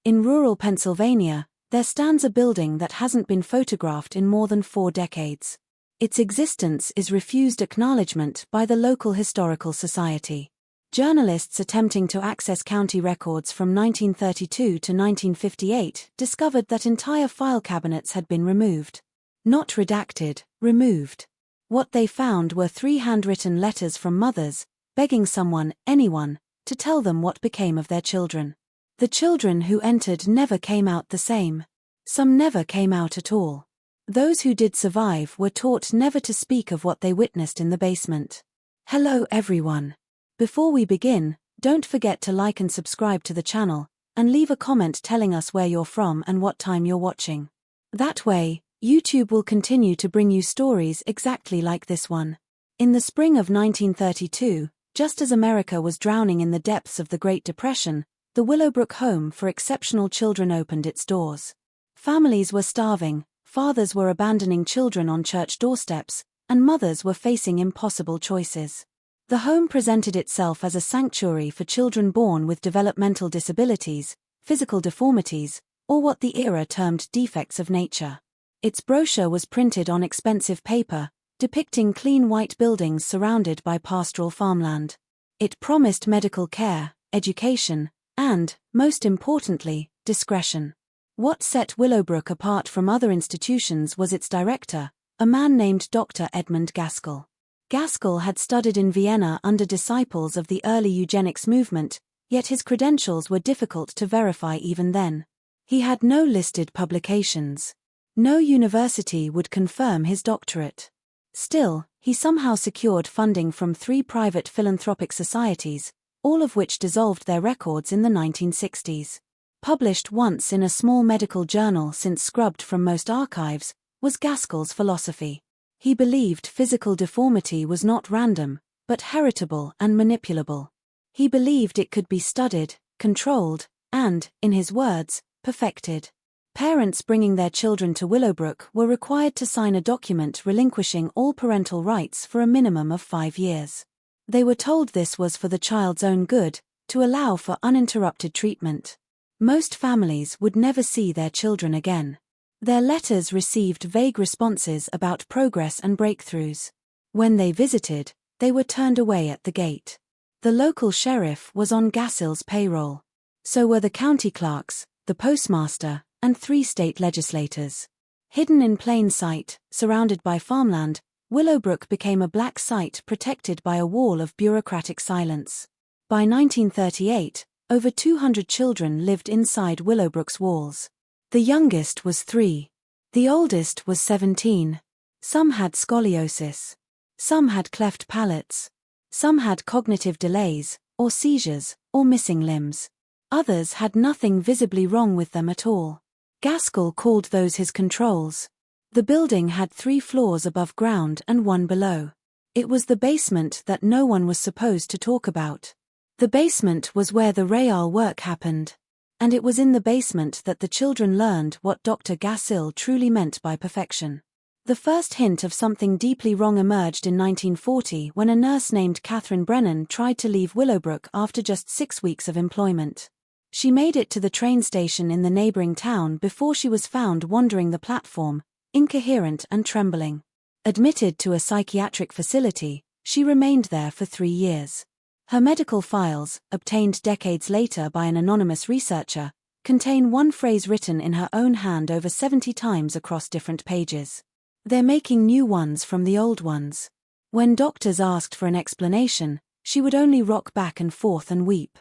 In rural Pennsylvania, there stands a building that hasn't been photographed in more than 4 decades. Its existence is refused acknowledgement by the local historical society. Journalists attempting to access county records from 1932 to 1958 discovered that entire file cabinets had been removed. Not redacted, removed. What they found were 3 handwritten letters from mothers, begging someone, anyone, to tell them what became of their children. The children who entered never came out the same. Some never came out at all. Those who did survive were taught never to speak of what they witnessed in the basement. Hello everyone. Before we begin, don't forget to like and subscribe to the channel, and leave a comment telling us where you're from and what time you're watching. That way, YouTube will continue to bring you stories exactly like this one. In the spring of 1932, just as America was drowning in the depths of the Great Depression, the Willowbrook Home for Exceptional Children opened its doors. Families were starving, fathers were abandoning children on church doorsteps, and mothers were facing impossible choices. The home presented itself as a sanctuary for children born with developmental disabilities, physical deformities, or what the era termed defects of nature. Its brochure was printed on expensive paper, depicting clean white buildings surrounded by pastoral farmland. It promised medical care, education, and, most importantly, discretion. What set Willowbrook apart from other institutions was its director, a man named Dr. Edmund Gaskell. Gaskell had studied in Vienna under disciples of the early eugenics movement, yet his credentials were difficult to verify even then. He had no listed publications. No university would confirm his doctorate. Still, he somehow secured funding from 3 private philanthropic societies, all of which dissolved their records in the 1960s. Published once in a small medical journal since scrubbed from most archives, was Gaskell's philosophy. He believed physical deformity was not random, but heritable and manipulable. He believed it could be studied, controlled, and, in his words, perfected. Parents bringing their children to Willowbrook were required to sign a document relinquishing all parental rights for a minimum of 5 years. They were told this was for the child's own good, to allow for uninterrupted treatment. Most families would never see their children again. Their letters received vague responses about progress and breakthroughs. When they visited, they were turned away at the gate. The local sheriff was on Gaskell's payroll. So were the county clerks, the postmaster, and 3 state legislators. Hidden in plain sight, surrounded by farmland, Willowbrook became a black site protected by a wall of bureaucratic silence. By 1938, over 200 children lived inside Willowbrook's walls. The youngest was 3. The oldest was 17. Some had scoliosis. Some had cleft palates. Some had cognitive delays, or seizures, or missing limbs. Others had nothing visibly wrong with them at all. Gaskell called those his controls. The building had 3 floors above ground and 1 below. It was the basement that no one was supposed to talk about. The basement was where the real work happened. And it was in the basement that the children learned what Dr. Gaskell truly meant by perfection. The first hint of something deeply wrong emerged in 1940 when a nurse named Catherine Brennan tried to leave Willowbrook after just 6 weeks of employment. She made it to the train station in the neighboring town before she was found wandering the platform, incoherent and trembling. Admitted to a psychiatric facility, she remained there for 3 years. Her medical files, obtained decades later by an anonymous researcher, contain one phrase written in her own hand over 70 times across different pages. They're making new ones from the old ones. When doctors asked for an explanation, she would only rock back and forth and weep.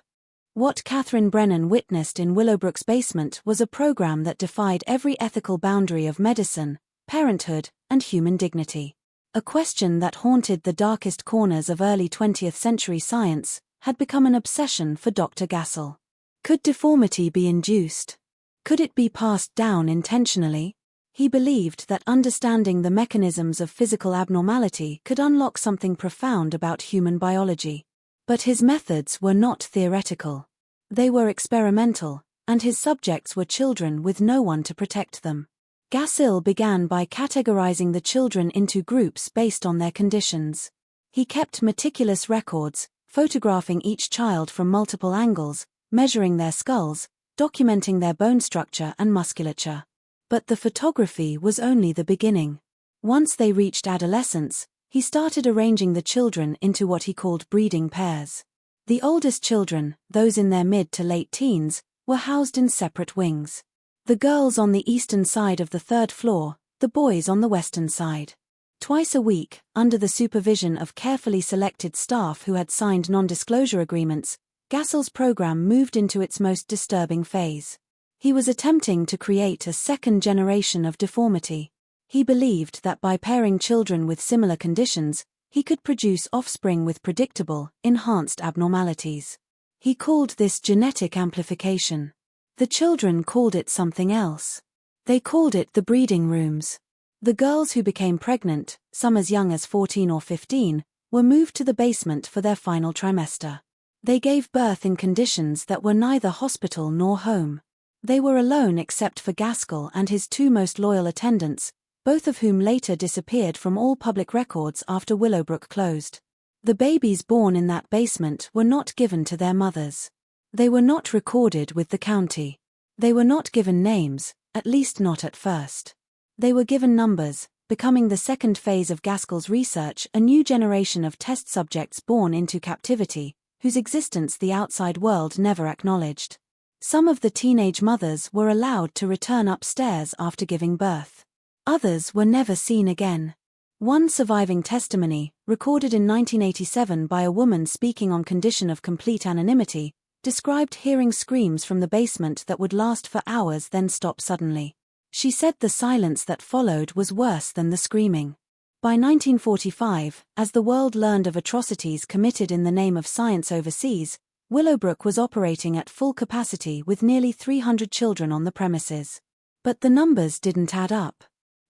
What Catherine Brennan witnessed in Willowbrook's basement was a program that defied every ethical boundary of medicine, parenthood, and human dignity. A question that haunted the darkest corners of early 20th century science had become an obsession for Dr. Gaskell. Could deformity be induced? Could it be passed down intentionally? He believed that understanding the mechanisms of physical abnormality could unlock something profound about human biology. But his methods were not theoretical. They were experimental, and his subjects were children with no one to protect them. Gaskell began by categorizing the children into groups based on their conditions. He kept meticulous records, photographing each child from multiple angles, measuring their skulls, documenting their bone structure and musculature. But the photography was only the beginning. Once they reached adolescence, he started arranging the children into what he called breeding pairs. The oldest children, those in their mid to late teens, were housed in separate wings. The girls on the eastern side of the third floor, the boys on the western side. Twice a week, under the supervision of carefully selected staff who had signed non-disclosure agreements, Gassel's program moved into its most disturbing phase. He was attempting to create a second generation of deformity. He believed that by pairing children with similar conditions, he could produce offspring with predictable, enhanced abnormalities. He called this genetic amplification. The children called it something else. They called it the breeding rooms. The girls who became pregnant, some as young as 14 or 15, were moved to the basement for their final trimester. They gave birth in conditions that were neither hospital nor home. They were alone except for Gaskell and his two most loyal attendants, both of whom later disappeared from all public records after Willowbrook closed. The babies born in that basement were not given to their mothers. They were not recorded with the county. They were not given names, at least not at first. They were given numbers, becoming the second phase of Gaskell's research, a new generation of test subjects born into captivity, whose existence the outside world never acknowledged. Some of the teenage mothers were allowed to return upstairs after giving birth. Others were never seen again. One surviving testimony, recorded in 1987 by a woman speaking on condition of complete anonymity, described hearing screams from the basement that would last for hours then stop suddenly. She said the silence that followed was worse than the screaming. By 1945, as the world learned of atrocities committed in the name of science overseas, Willowbrook was operating at full capacity with nearly 300 children on the premises. But the numbers didn't add up.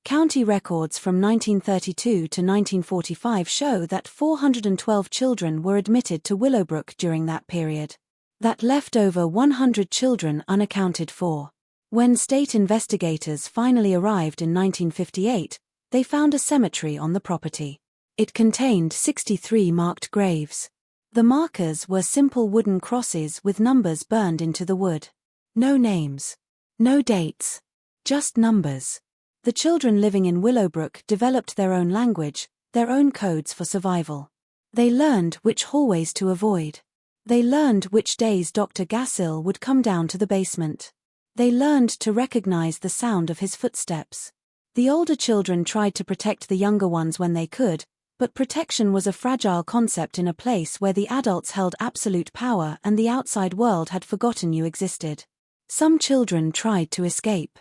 County records from 1932 to 1945 show that 412 children were admitted to Willowbrook during that period. That left over 100 children unaccounted for. When state investigators finally arrived in 1958, they found a cemetery on the property. It contained 63 marked graves. The markers were simple wooden crosses with numbers burned into the wood. No names. No dates. Just numbers. The children living in Willowbrook developed their own language, their own codes for survival. They learned which hallways to avoid. They learned which days Dr. Gassill would come down to the basement. They learned to recognize the sound of his footsteps. The older children tried to protect the younger ones when they could, but protection was a fragile concept in a place where the adults held absolute power and the outside world had forgotten you existed. Some children tried to escape.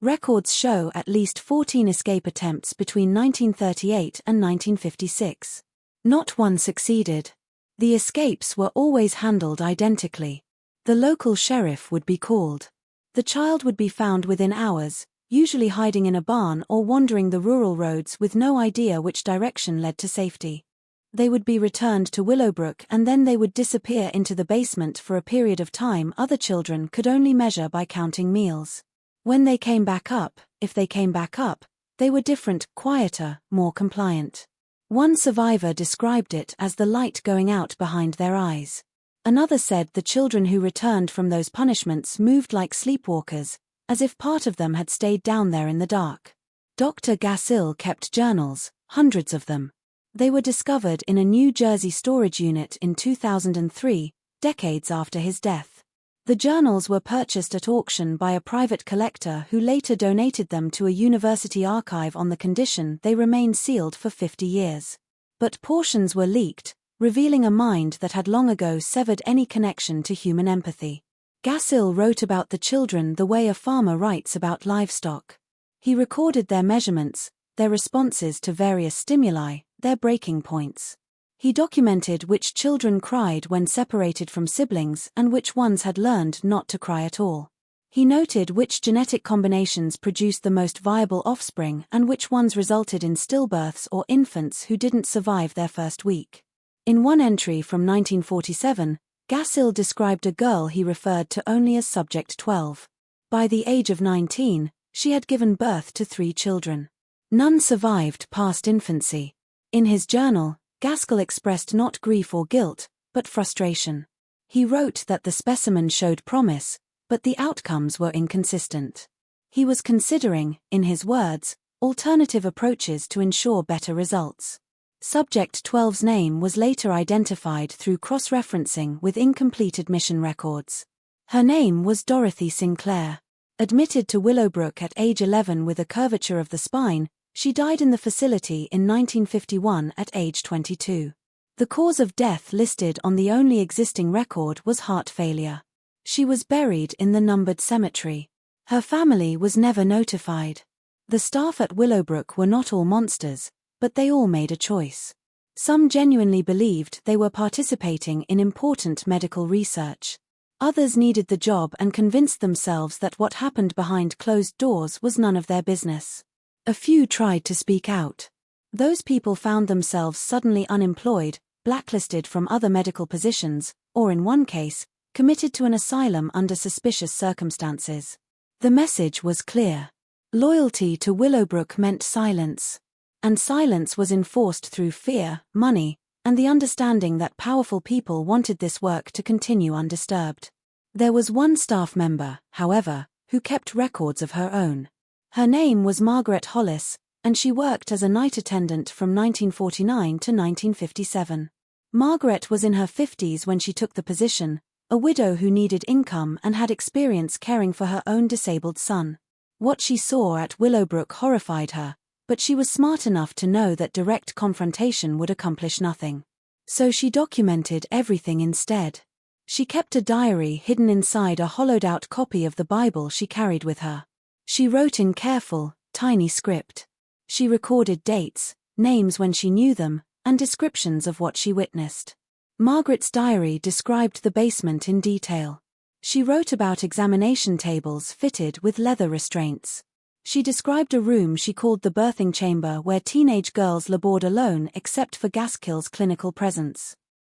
Records show at least 14 escape attempts between 1938 and 1956. Not one succeeded. The escapes were always handled identically. The local sheriff would be called. The child would be found within hours, usually hiding in a barn or wandering the rural roads with no idea which direction led to safety. They would be returned to Willowbrook and then they would disappear into the basement for a period of time other children could only measure by counting meals. When they came back up, if they came back up, they were different, quieter, more compliant. One survivor described it as the light going out behind their eyes. Another said the children who returned from those punishments moved like sleepwalkers, as if part of them had stayed down there in the dark. Dr. Gassill kept journals, hundreds of them. They were discovered in a New Jersey storage unit in 2003, decades after his death. The journals were purchased at auction by a private collector who later donated them to a university archive on the condition they remained sealed for 50 years. But portions were leaked, revealing a mind that had long ago severed any connection to human empathy. Gassill wrote about the children the way a farmer writes about livestock. He recorded their measurements, their responses to various stimuli, their breaking points. He documented which children cried when separated from siblings and which ones had learned not to cry at all. He noted which genetic combinations produced the most viable offspring and which ones resulted in stillbirths or infants who didn't survive their first week. In one entry from 1947, Gassill described a girl he referred to only as Subject 12. By the age of 19, she had given birth to 3 children. None survived past infancy. In his journal, Gaskell expressed not grief or guilt, but frustration. He wrote that the specimen showed promise, but the outcomes were inconsistent. He was considering, in his words, alternative approaches to ensure better results. Subject 12's name was later identified through cross-referencing with incomplete admission records. Her name was Dorothy Sinclair. Admitted to Willowbrook at age 11 with a curvature of the spine, she died in the facility in 1951 at age 22. The cause of death listed on the only existing record was heart failure. She was buried in the numbered cemetery. Her family was never notified. The staff at Willowbrook were not all monsters, but they all made a choice. Some genuinely believed they were participating in important medical research. Others needed the job and convinced themselves that what happened behind closed doors was none of their business. A few tried to speak out. Those people found themselves suddenly unemployed, blacklisted from other medical positions, or in one case, committed to an asylum under suspicious circumstances. The message was clear. Loyalty to Willowbrook meant silence. And silence was enforced through fear, money, and the understanding that powerful people wanted this work to continue undisturbed. There was one staff member, however, who kept records of her own. Her name was Margaret Hollis, and she worked as a night attendant from 1949 to 1957. Margaret was in her 50s when she took the position, a widow who needed income and had experience caring for her own disabled son. What she saw at Willowbrook horrified her, but she was smart enough to know that direct confrontation would accomplish nothing. So she documented everything instead. She kept a diary hidden inside a hollowed-out copy of the Bible she carried with her. She wrote in careful, tiny script. She recorded dates, names when she knew them, and descriptions of what she witnessed. Margaret's diary described the basement in detail. She wrote about examination tables fitted with leather restraints. She described a room she called the birthing chamber where teenage girls labored alone except for Gaskell's clinical presence.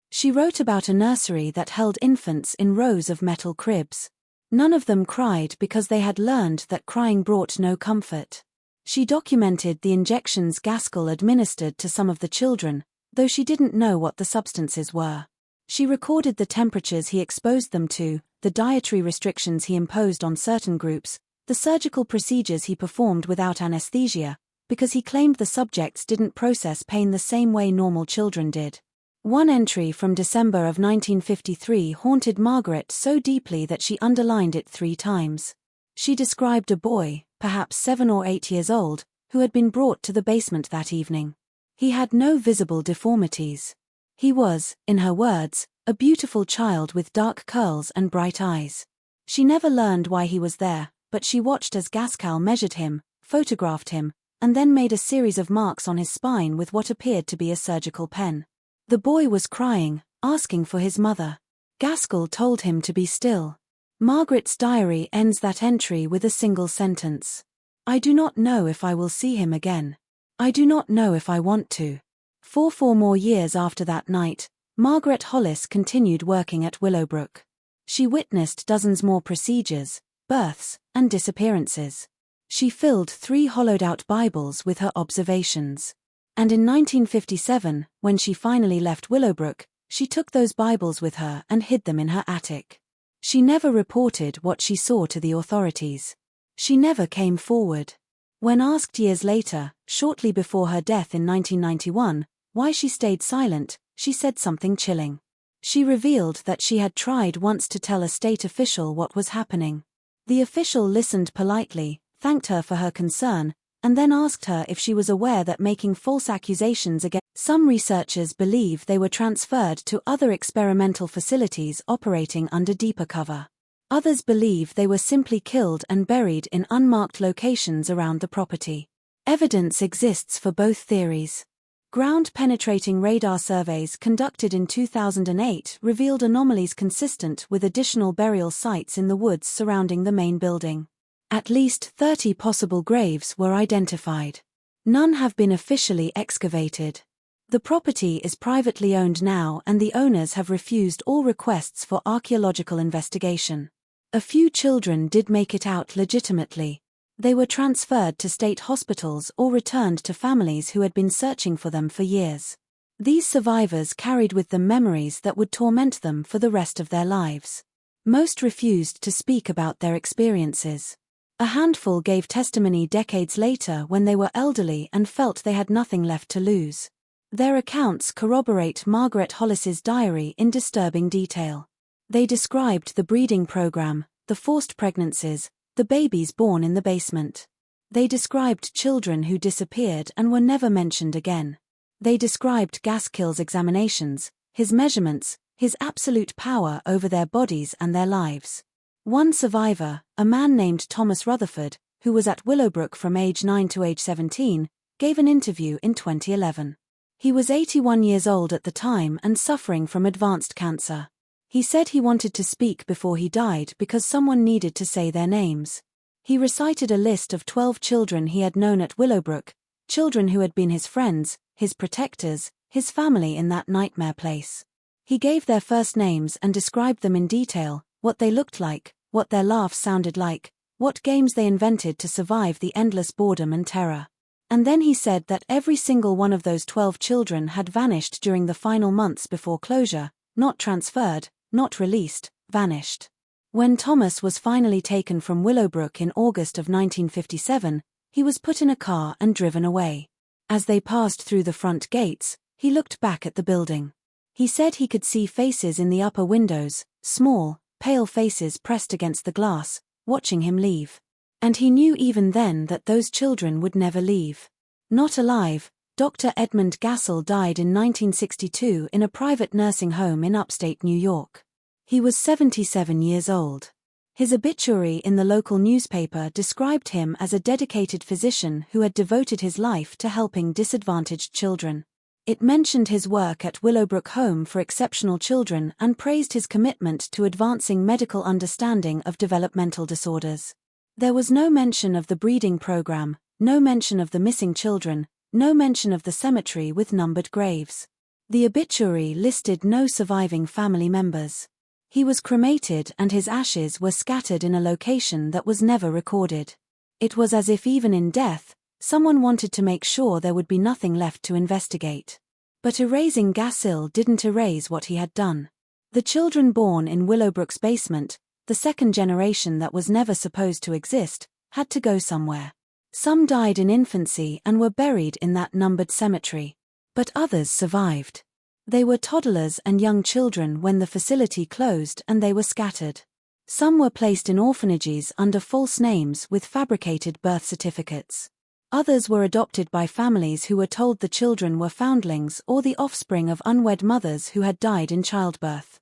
She wrote about a nursery that held infants in rows of metal cribs. None of them cried because they had learned that crying brought no comfort. She documented the injections Gaskell administered to some of the children, though she didn't know what the substances were. She recorded the temperatures he exposed them to, the dietary restrictions he imposed on certain groups, the surgical procedures he performed without anesthesia, because he claimed the subjects didn't process pain the same way normal children did. One entry from December of 1953 haunted Margaret so deeply that she underlined it 3 times. She described a boy, perhaps 7 or 8 years old, who had been brought to the basement that evening. He had no visible deformities. He was, in her words, a beautiful child with dark curls and bright eyes. She never learned why he was there, but she watched as Gaskell measured him, photographed him, and then made a series of marks on his spine with what appeared to be a surgical pen. The boy was crying, asking for his mother. Gaskell told him to be still. Margaret's diary ends that entry with a single sentence. "I do not know if I will see him again. I do not know if I want to." For 4 more years after that night, Margaret Hollis continued working at Willowbrook. She witnessed dozens more procedures, births, and disappearances. She filled 3 hollowed-out Bibles with her observations. And in 1957, when she finally left Willowbrook, she took those Bibles with her and hid them in her attic. She never reported what she saw to the authorities. She never came forward. When asked years later, shortly before her death in 1991, why she stayed silent, she said something chilling. She revealed that she had tried once to tell a state official what was happening. The official listened politely, thanked her for her concern, and then asked her if she was aware that making false accusations against some researchers believe they were transferred to other experimental facilities operating under deeper cover. Others believe they were simply killed and buried in unmarked locations around the property. Evidence exists for both theories. Ground-penetrating radar surveys conducted in 2008 revealed anomalies consistent with additional burial sites in the woods surrounding the main building. At least 30 possible graves were identified. None have been officially excavated. The property is privately owned now and the owners have refused all requests for archaeological investigation. A few children did make it out legitimately. They were transferred to state hospitals or returned to families who had been searching for them for years. These survivors carried with them memories that would torment them for the rest of their lives. Most refused to speak about their experiences. A handful gave testimony decades later when they were elderly and felt they had nothing left to lose. Their accounts corroborate Margaret Hollis's diary in disturbing detail. They described the breeding program, the forced pregnancies, the babies born in the basement. They described children who disappeared and were never mentioned again. They described Gaskell's examinations, his measurements, his absolute power over their bodies and their lives. One survivor, a man named Thomas Rutherford, who was at Willowbrook from age 9 to age 17, gave an interview in 2011. He was 81 years old at the time and suffering from advanced cancer. He said he wanted to speak before he died because someone needed to say their names. He recited a list of 12 children he had known at Willowbrook, children who had been his friends, his protectors, his family in that nightmare place. He gave their first names and described them in detail, what they looked like, what their laughs sounded like, what games they invented to survive the endless boredom and terror. And then he said that every single one of those 12 children had vanished during the final months before closure, not transferred, not released, vanished. When Thomas was finally taken from Willowbrook in August of 1957, he was put in a car and driven away. As they passed through the front gates, he looked back at the building. He said he could see faces in the upper windows, small, pale faces pressed against the glass, watching him leave. And he knew even then that those children would never leave. Not alive, Dr. Edmund Gaskell died in 1962 in a private nursing home in upstate New York. He was 77 years old. His obituary in the local newspaper described him as a dedicated physician who had devoted his life to helping disadvantaged children. It mentioned his work at Willowbrook Home for Exceptional Children and praised his commitment to advancing medical understanding of developmental disorders. There was no mention of the breeding program, no mention of the missing children, no mention of the cemetery with numbered graves. The obituary listed no surviving family members. He was cremated and his ashes were scattered in a location that was never recorded. It was as if even in death, someone wanted to make sure there would be nothing left to investigate. But erasing Gaskell didn't erase what he had done. The children born in Willowbrook's basement, the second generation that was never supposed to exist, had to go somewhere. Some died in infancy and were buried in that numbered cemetery. But others survived. They were toddlers and young children when the facility closed and they were scattered. Some were placed in orphanages under false names with fabricated birth certificates. Others were adopted by families who were told the children were foundlings or the offspring of unwed mothers who had died in childbirth.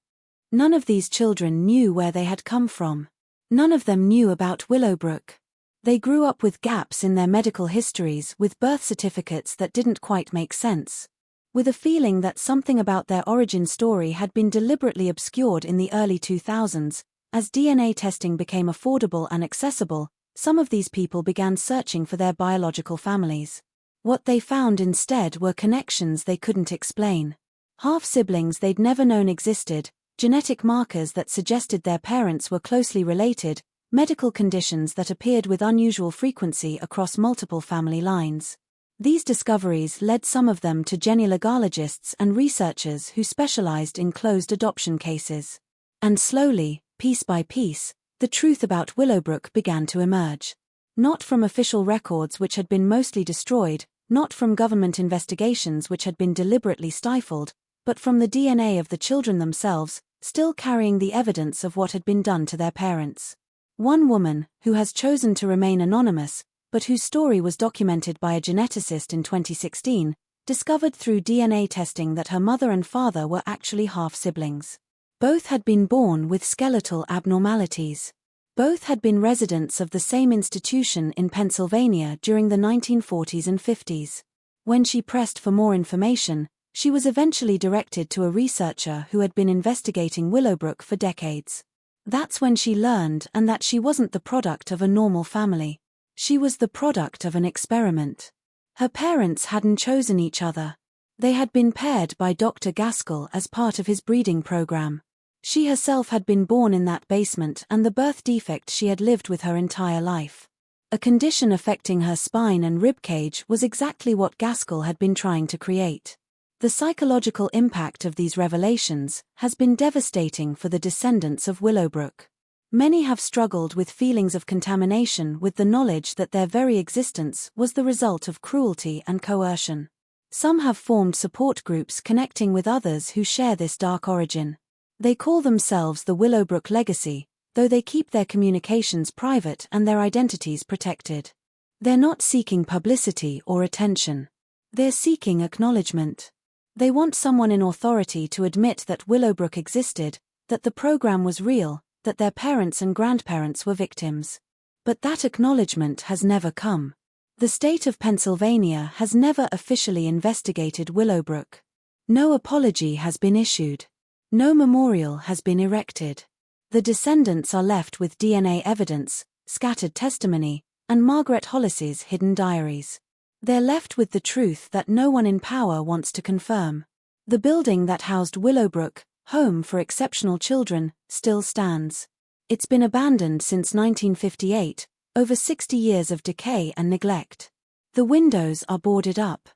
None of these children knew where they had come from. None of them knew about Willowbrook. They grew up with gaps in their medical histories, with birth certificates that didn't quite make sense. With a feeling that something about their origin story had been deliberately obscured in the early 2000s, as DNA testing became affordable and accessible, some of these people began searching for their biological families. What they found instead were connections they couldn't explain. Half-siblings they'd never known existed, genetic markers that suggested their parents were closely related, medical conditions that appeared with unusual frequency across multiple family lines. These discoveries led some of them to genealogists and researchers who specialized in closed adoption cases. And slowly, piece by piece, the truth about Willowbrook began to emerge. Not from official records which had been mostly destroyed, not from government investigations which had been deliberately stifled, but from the DNA of the children themselves, still carrying the evidence of what had been done to their parents. One woman, who has chosen to remain anonymous, but whose story was documented by a geneticist in 2016, discovered through DNA testing that her mother and father were actually half-siblings. Both had been born with skeletal abnormalities. Both had been residents of the same institution in Pennsylvania during the 1940s and 50s. When she pressed for more information, she was eventually directed to a researcher who had been investigating Willowbrook for decades. That's when she learned that she wasn't the product of a normal family. She was the product of an experiment. Her parents hadn't chosen each other. They had been paired by Dr. Gaskell as part of his breeding program. She herself had been born in that basement and the birth defect she had lived with her entire life. A condition affecting her spine and ribcage was exactly what Gaskell had been trying to create. The psychological impact of these revelations has been devastating for the descendants of Willowbrook. Many have struggled with feelings of contamination with the knowledge that their very existence was the result of cruelty and coercion. Some have formed support groups connecting with others who share this dark origin. They call themselves the Willowbrook Legacy, though they keep their communications private and their identities protected. They're not seeking publicity or attention. They're seeking acknowledgement. They want someone in authority to admit that Willowbrook existed, that the program was real, that their parents and grandparents were victims. But that acknowledgement has never come. The state of Pennsylvania has never officially investigated Willowbrook. No apology has been issued. No memorial has been erected. The descendants are left with DNA evidence, scattered testimony, and Margaret Hollis's hidden diaries. They're left with the truth that no one in power wants to confirm. The building that housed Willowbrook, home for exceptional children, still stands. It's been abandoned since 1958, over 60 years of decay and neglect. The windows are boarded up.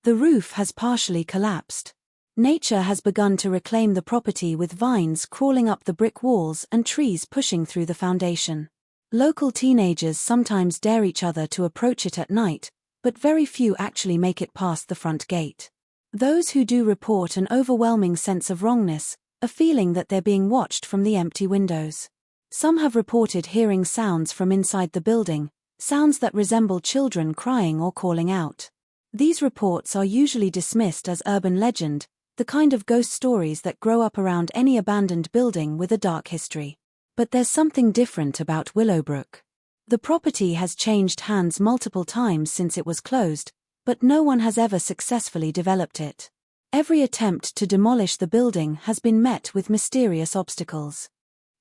The roof has partially collapsed. Nature has begun to reclaim the property with vines crawling up the brick walls and trees pushing through the foundation. Local teenagers sometimes dare each other to approach it at night, but very few actually make it past the front gate. Those who do report an overwhelming sense of wrongness, a feeling that they're being watched from the empty windows. Some have reported hearing sounds from inside the building, sounds that resemble children crying or calling out. These reports are usually dismissed as urban legend, the kind of ghost stories that grow up around any abandoned building with a dark history. But there's something different about Willowbrook. The property has changed hands multiple times since it was closed, but no one has ever successfully developed it. Every attempt to demolish the building has been met with mysterious obstacles.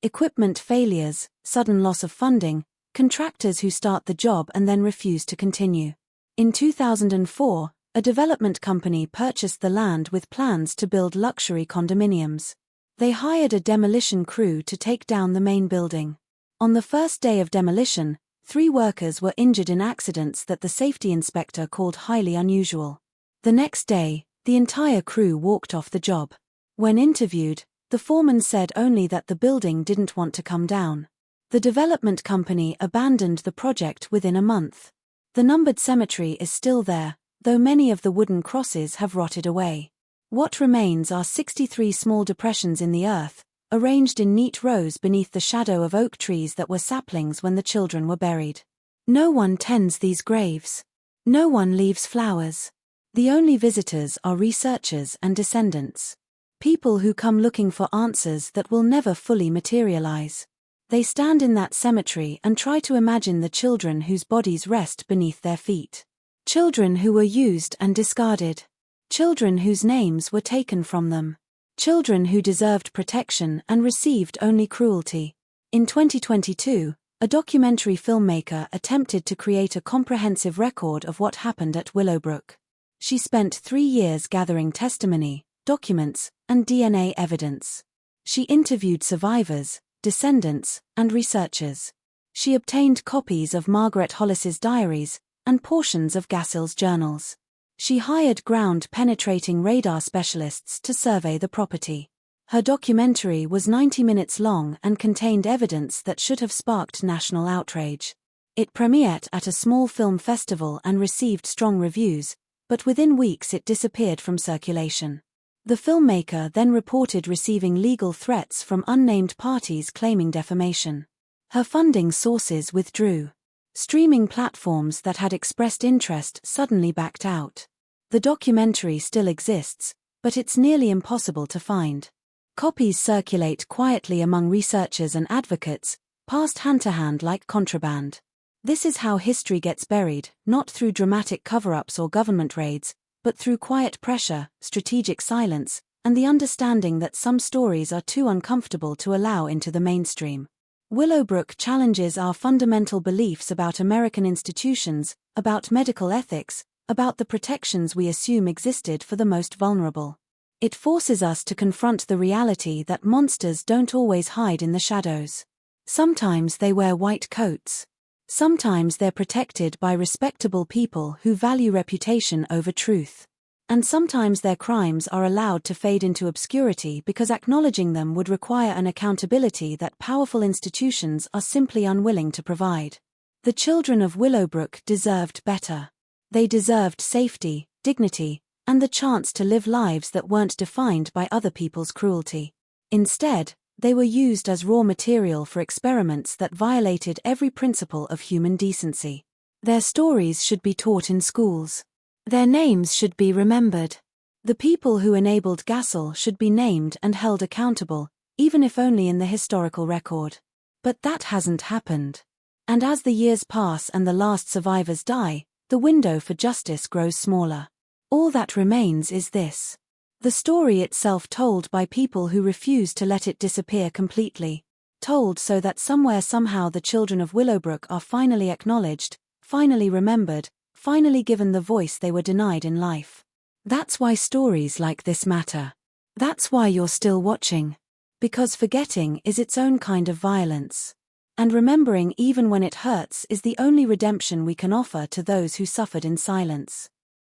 Equipment failures, sudden loss of funding, contractors who start the job and then refuse to continue. In 2004, a development company purchased the land with plans to build luxury condominiums. They hired a demolition crew to take down the main building. On the first day of demolition, 3 workers were injured in accidents that the safety inspector called highly unusual. The next day, the entire crew walked off the job. When interviewed, the foreman said only that the building didn't want to come down. The development company abandoned the project within a month. The numbered cemetery is still there, though many of the wooden crosses have rotted away. What remains are 63 small depressions in the earth, arranged in neat rows beneath the shadow of oak trees that were saplings when the children were buried. No one tends these graves. No one leaves flowers. The only visitors are researchers and descendants. People who come looking for answers that will never fully materialize. They stand in that cemetery and try to imagine the children whose bodies rest beneath their feet. Children who were used and discarded. Children whose names were taken from them. Children who deserved protection and received only cruelty. In 2022, a documentary filmmaker attempted to create a comprehensive record of what happened at Willowbrook. She spent 3 years gathering testimony, documents, and DNA evidence. She interviewed survivors, descendants, and researchers. She obtained copies of Margaret Hollis's diaries and portions of Gassill's journals. She hired ground-penetrating radar specialists to survey the property. Her documentary was 90 minutes long and contained evidence that should have sparked national outrage. It premiered at a small film festival and received strong reviews, but within weeks it disappeared from circulation. The filmmaker then reported receiving legal threats from unnamed parties claiming defamation. Her funding sources withdrew. Streaming platforms that had expressed interest suddenly backed out. The documentary still exists, but it's nearly impossible to find. Copies circulate quietly among researchers and advocates, passed hand-to-hand like contraband. This is how history gets buried, not through dramatic cover-ups or government raids, but through quiet pressure, strategic silence, and the understanding that some stories are too uncomfortable to allow into the mainstream. Willowbrook challenges our fundamental beliefs about American institutions, about medical ethics, about the protections we assume existed for the most vulnerable. It forces us to confront the reality that monsters don't always hide in the shadows. Sometimes they wear white coats. Sometimes they're protected by respectable people who value reputation over truth. And sometimes their crimes are allowed to fade into obscurity because acknowledging them would require an accountability that powerful institutions are simply unwilling to provide. The children of Willowbrook deserved better. They deserved safety, dignity, and the chance to live lives that weren't defined by other people's cruelty. Instead, they were used as raw material for experiments that violated every principle of human decency. Their stories should be taught in schools. Their names should be remembered. The people who enabled Gassel should be named and held accountable, even if only in the historical record. But that hasn't happened. And as the years pass and the last survivors die, the window for justice grows smaller. All that remains is this: the story itself told by people who refuse to let it disappear completely. Told so that somewhere somehow the children of Willowbrook are finally acknowledged, finally remembered, finally given the voice they were denied in life. That's why stories like this matter. That's why you're still watching. Because forgetting is its own kind of violence. And remembering even when it hurts is the only redemption we can offer to those who suffered in silence.